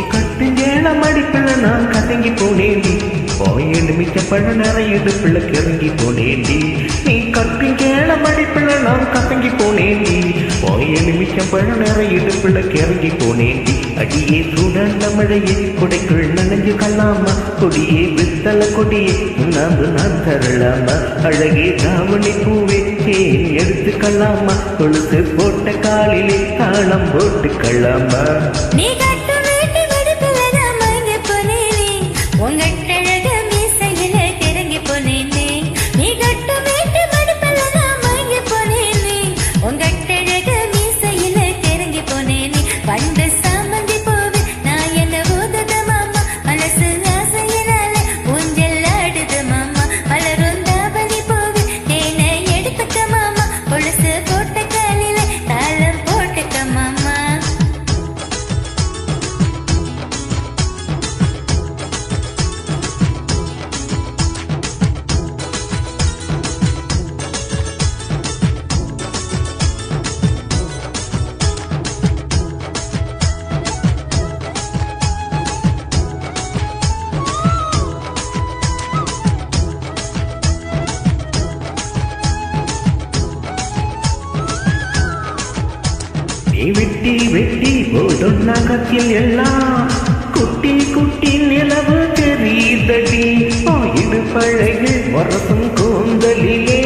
கட்டுங்கேளம் அடிப்பிள்ள நான் கசங்கி போனேண்டி போயேண்டு மிச்சப்பழ நிறைய இடுப்புள்ள கிறங்கி போனேண்டி நீ கட்டுங்கேளம் அடிப்பிள்ள நான் கசங்கி போனேண்டி போயேண்டு மிச்சப்பழ நிறைய இடுப்புள்ள கிறங்கி போனேண்டி அடியே சூடான மழையே கொடைக்குள் நனைஞ்சு கல்லாமா கொடியே வித்தல கொடியே நான் தரலாமா அழகே தாவணி பூவே தேன் எடுத்து கல்லாமா கொழுத்து போட்ட காலிலே தாளம் போட்டு கல்லாமா வெட்டி வெட்டி போடும் நகத்தில் எல்லாம் குட்டி குட்டி நிலவு தெரியுதடி இடு பழகு வரசும் கூந்தலிலே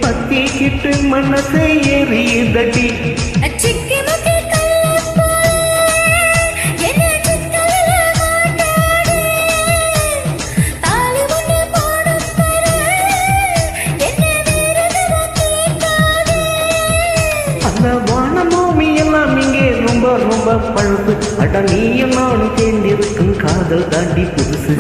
பத்தி கிட்டு மனசை எறியுதடி ரொம்ப பழுப்பு அட நீயும் நானும் சேர்ந்திருக்கும் காதல் தாண்டி புதுசு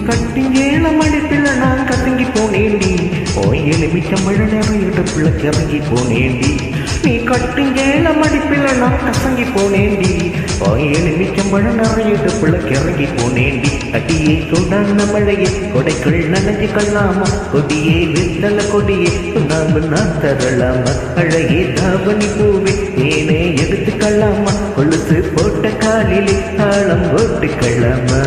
கட்டுங்கேளம் அடிப்பிள்ள நான் கசங்கி போனேண்டி எலுமிச்சம் மழை நிறைய இடுப்புள்ள கிறங்கி போனேண்டி நீ கட்டுங்கேளம் அடிப்பிள்ள நான் கசங்கி போனேண்டி எலுமிச்சம் மழை நிறைய இடுப்புள்ள கிறங்கி போனேண்டி அடியே சூடான மழையே கொடைக்குள் நனைஞ்சு கல்லாமா கொடியே வித்தல கொடியே நான் தரலாமா அழகே தாவணி பூவே தேனே எடுத்து கல்லாமா கொழுத்து போட்ட காலிலே தாளம் போட்டு கல்லாமா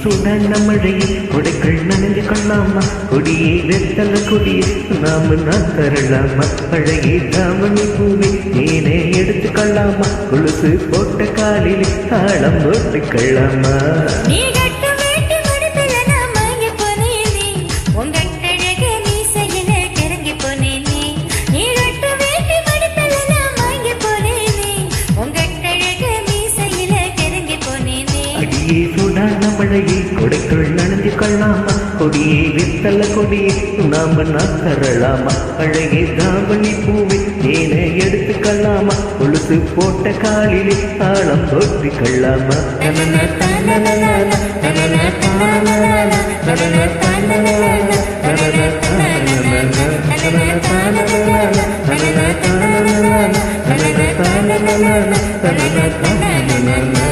சூடான மழையில் கொடைக்குள் நனைஞ்சு கொள்ளாமா கொடியே வெத்தல கொடியே நான் தரலாமா அழகே தாவணி பூவே தேனே எடுத்து கொள்ளாமா கொழுசு போட்ட காலில் தாளம் போட்டு கொள்ளாமா சூடான மழையை கொடைக்குள் நனைஞ்சு கொள்ளாமா கொடியே வித்தல கொடியே நான் தரலாமா அழகே தாவணி பூவே தேனை எடுத்து கொள்ளாமா கொழுத்து போட்ட காலிலே தாளம் போட்டு கொள்ளாமா Na na na na na na na na na na na na na